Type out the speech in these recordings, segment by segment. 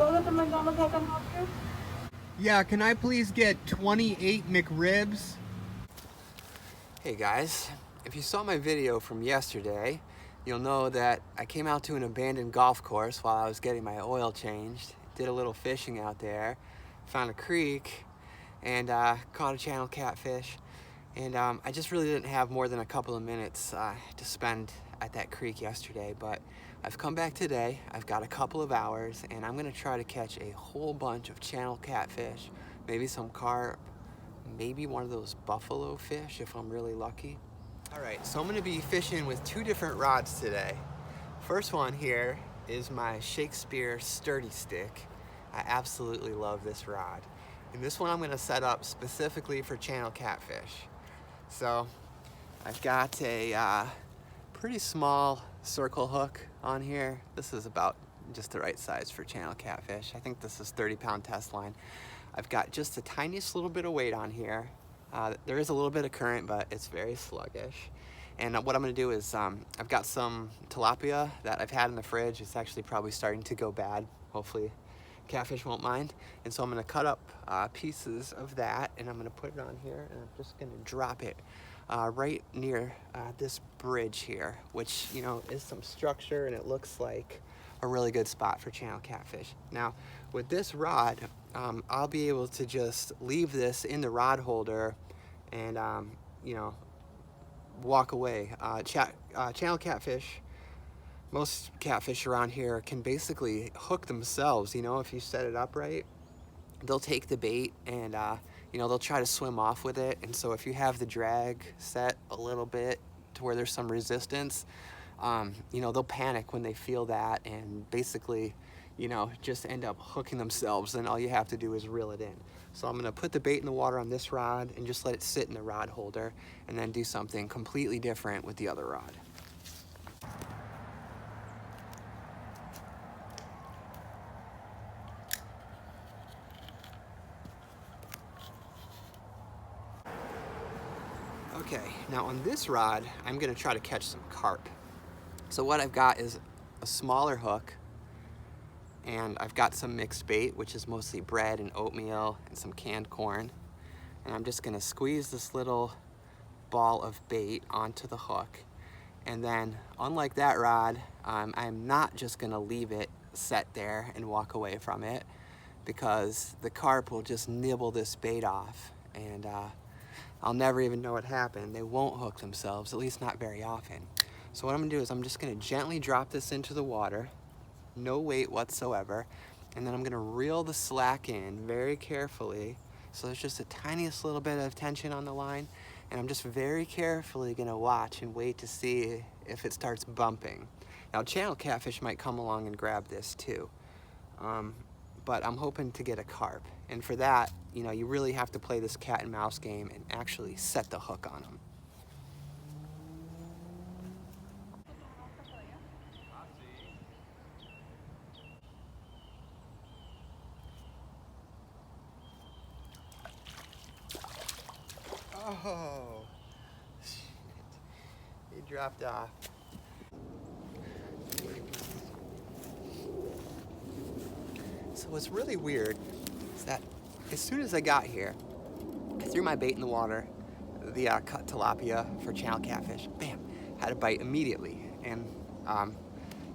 Go to the McDonald's, I can help you. Yeah, can I please get 28 McRibs? Hey guys, if you saw my video from yesterday, you'll know that I came out to an abandoned golf course while I was getting my oil changed, did a little fishing out there, found a creek, and caught a channel catfish. And I just really didn't have more than a couple of minutes to spend at that creek yesterday, but I've come back today, I've got a couple of hours, and I'm gonna try to catch a whole bunch of channel catfish, maybe some carp, maybe one of those buffalo fish if I'm really lucky. All right, so I'm gonna be fishing with two different rods today. First one here is my Shakespeare Sturdy Stick. I absolutely love this rod. And this one I'm gonna set up specifically for channel catfish. So I've got a pretty small circle hook on here. This is about just the right size for channel catfish. I think this is 30-pound test line. I've got just the tiniest little bit of weight on here. There is a little bit of current, but it's very sluggish. And what I'm gonna do is, I've got some tilapia that I've had in the fridge. It's actually probably starting to go bad. Hopefully catfish won't mind. And so I'm gonna cut up pieces of that, and I'm gonna put it on here, and I'm just gonna drop it right near this bridge here, which, you know, is some structure, and it looks like a really good spot for channel catfish. Now, with this rod, I'll be able to just leave this in the rod holder and, you know, walk away. Channel catfish, most catfish around here can basically hook themselves, you know, if you set it up right. They'll take the bait and, you know, they'll try to swim off with it. And so if you have the drag set a little bit to where there's some resistance, you know, they'll panic when they feel that and basically, you know, just end up hooking themselves, and all you have to do is reel it in. So I'm gonna put the bait in the water on this rod and just let it sit in the rod holder, and then do something completely different with the other rod. Okay, now on this rod, I'm gonna try to catch some carp. So what I've got is a smaller hook, and I've got some mixed bait, which is mostly bread and oatmeal and some canned corn. And I'm just gonna squeeze this little ball of bait onto the hook. And then, unlike that rod, I'm not just gonna leave it set there and walk away from it, because the carp will just nibble this bait off, and I'll never even know what happened. They won't hook themselves, at least not very often. So what I'm gonna do is I'm just gonna gently drop this into the water, no weight whatsoever, and then I'm gonna reel the slack in very carefully. So there's just the tiniest little bit of tension on the line, and I'm just very carefully gonna watch and wait to see if it starts bumping. Now, channel catfish might come along and grab this too, but I'm hoping to get a carp. And for that, you know, you really have to play this cat and mouse game and actually set the hook on them. Oh, shit. He dropped off. So what's really weird is that as soon as I got here, I threw my bait in the water, the cut tilapia for channel catfish, bam, had a bite immediately. And,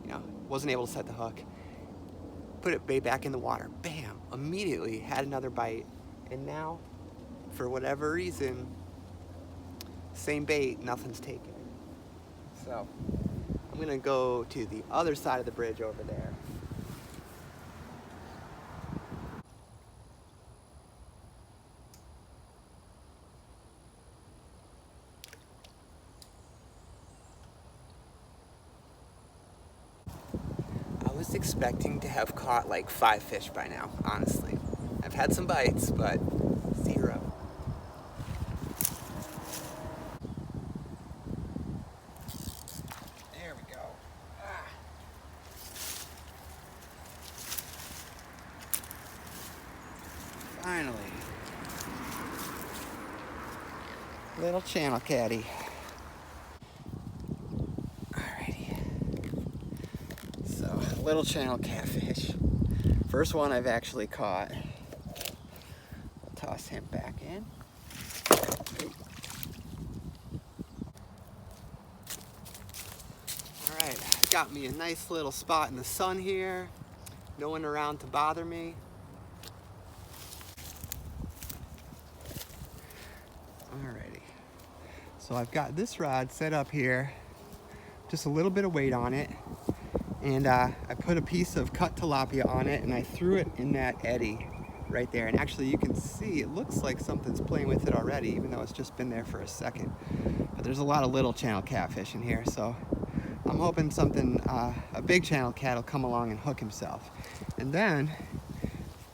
you know, wasn't able to set the hook. Put it bait back in the water, bam, immediately had another bite. And now, for whatever reason, same bait, nothing's taken. So I'm gonna go to the other side of the bridge over there. I was expecting to have caught like 5 fish by now, honestly. I've had some bites, but 0. There we go. Finally. Little channel catty. Alrighty. So, little channel catfish. First one I've actually caught. Toss him back in. All right, got me a nice little spot in the sun here. No one around to bother me. Alrighty. So I've got this rod set up here, just a little bit of weight on it, and I put a piece of cut tilapia on it and I threw it in that eddy right there. And actually you can see it looks like something's playing with it already, even though it's just been there for a second. But there's a lot of little channel catfish in here, so I'm hoping something, a big channel cat will come along and hook himself. And then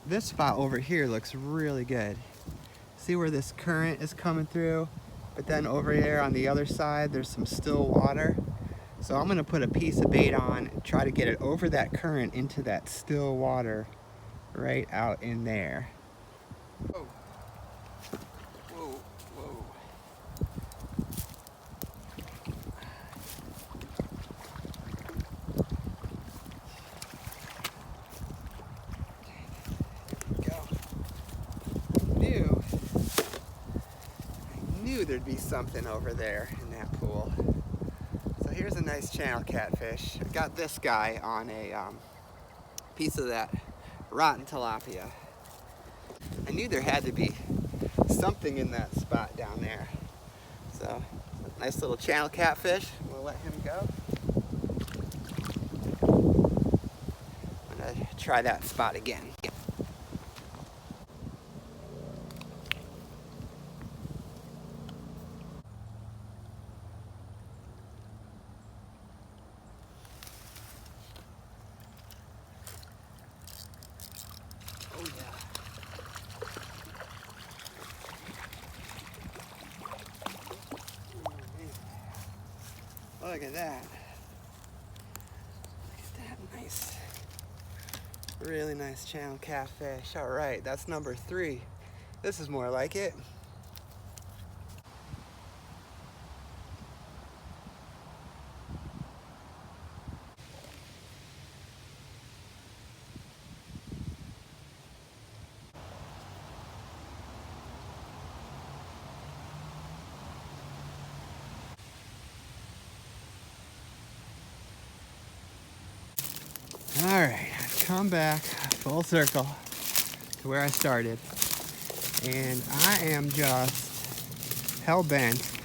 this spot over here looks really good. See where this current is coming through? But then over there on the other side, there's some still water. So I'm gonna put a piece of bait on and try to get it over that current into that still water right out in there. Whoa. Whoa, whoa. There we go. I knew there'd be something over there in that pool. So here's a nice channel catfish. I got this guy on a piece of that rotten tilapia. I knew there had to be something in that spot down there. So, nice little channel catfish. We'll let him go. I'm gonna try that spot again. Oh yeah. Look at that. Look at that nice, really nice channel catfish. All right, that's number 3. This is more like it. All right, I've come back full circle to where I started, and I am just hell-bent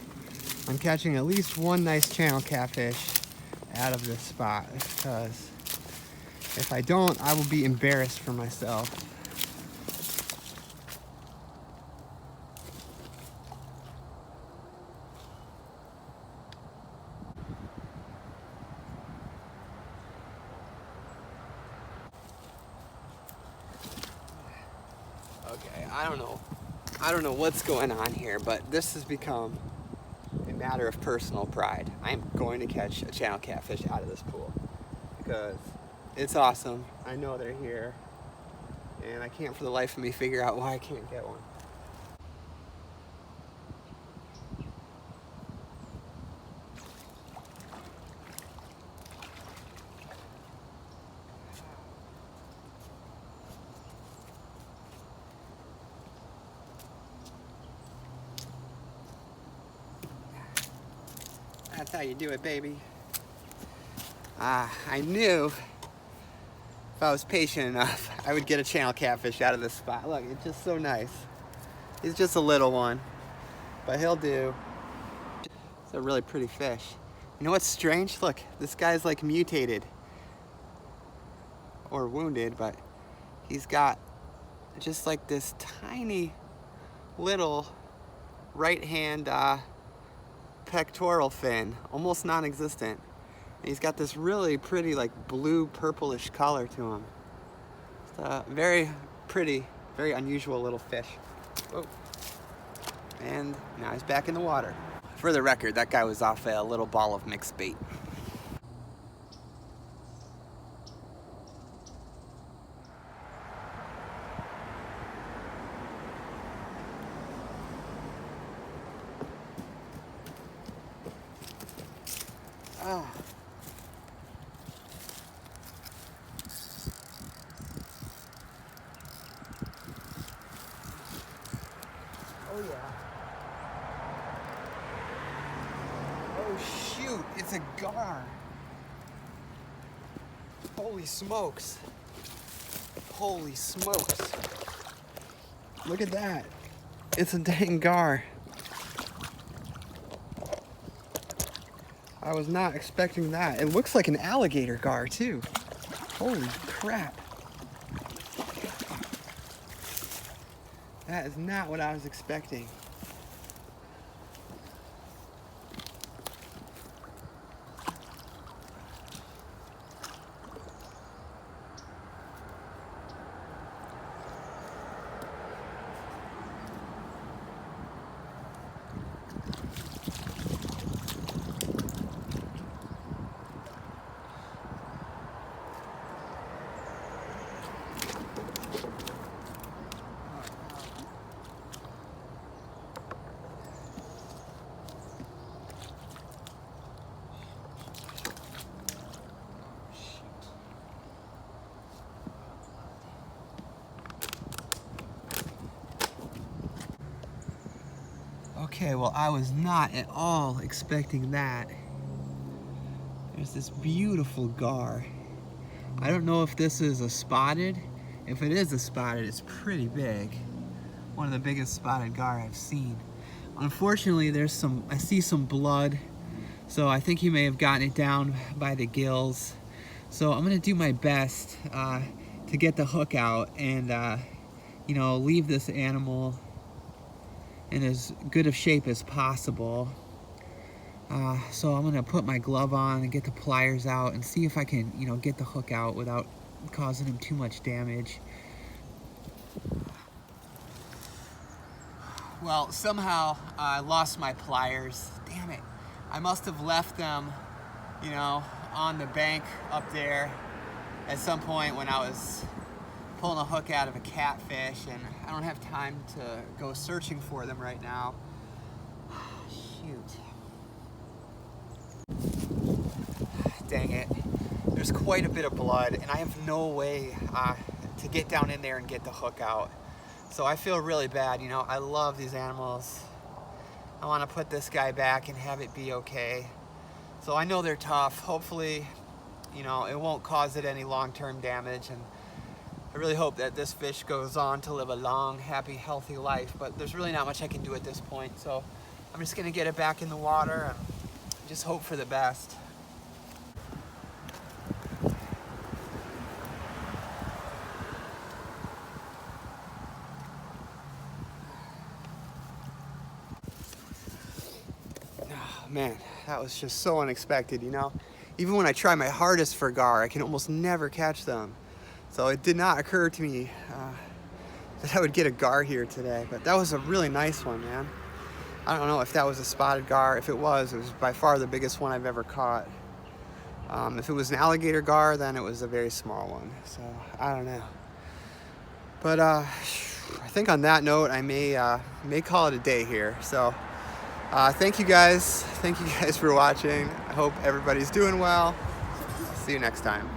on catching at least one nice channel catfish out of this spot, because if I don't, I will be embarrassed for myself. Okay, I don't know what's going on here, but this has become a matter of personal pride. I am going to catch a channel catfish out of this pool because it's awesome. I know they're here, and I can't for the life of me figure out why I can't get one. That's how you do it, baby. I knew if I was patient enough, I would get a channel catfish out of this spot. Look, it's just so nice. He's just a little one, but he'll do. It's a really pretty fish. You know what's strange? Look, this guy's like mutated or wounded, but he's got just like this tiny little right hand pectoral fin, almost non-existent. And he's got this really pretty like blue purplish color to him. It's a very pretty, very unusual little fish. Whoa. And now he's back in the water. For the record, that guy was off a little ball of mixed bait. Oh yeah. Oh shoot, it's a gar. Holy smokes. Holy smokes. Look at that. It's a dang gar. I was not expecting that. It looks like an alligator gar too. Holy crap. That is not what I was expecting. Okay, well, I was not at all expecting that. There's this beautiful gar. I don't know if this is a spotted. If it is a spotted, it's pretty big. One of the biggest spotted gar I've seen. Unfortunately, I see some blood, so I think he may have gotten it down by the gills. So I'm gonna do my best to get the hook out and you know, leave this animal in as good of shape as possible. So I'm gonna put my glove on and get the pliers out and see if I can, you know, get the hook out without causing him too much damage. Well, somehow I lost my pliers. Damn it. I must have left them, you know, on the bank up there at some point when I was pulling a hook out of a catfish, and I don't have time to go searching for them right now. Shoot. Dang it. There's quite a bit of blood, and I have no way to get down in there and get the hook out. So I feel really bad, you know. I love these animals. I want to put this guy back and have it be okay. So I know they're tough. Hopefully, you know, it won't cause it any long-term damage, and I really hope that this fish goes on to live a long, happy, healthy life, but there's really not much I can do at this point, so I'm just gonna get it back in the water and just hope for the best. Oh, man, that was just so unexpected, you know? Even when I try my hardest for gar, I can almost never catch them. So it did not occur to me that I would get a gar here today, but that was a really nice one, man. I don't know if that was a spotted gar. If it was by far the biggest one I've ever caught. If it was an alligator gar, then it was a very small one. So I don't know. But I think on that note, I may call it a day here. So thank you guys. Thank you guys for watching. I hope everybody's doing well. See you next time.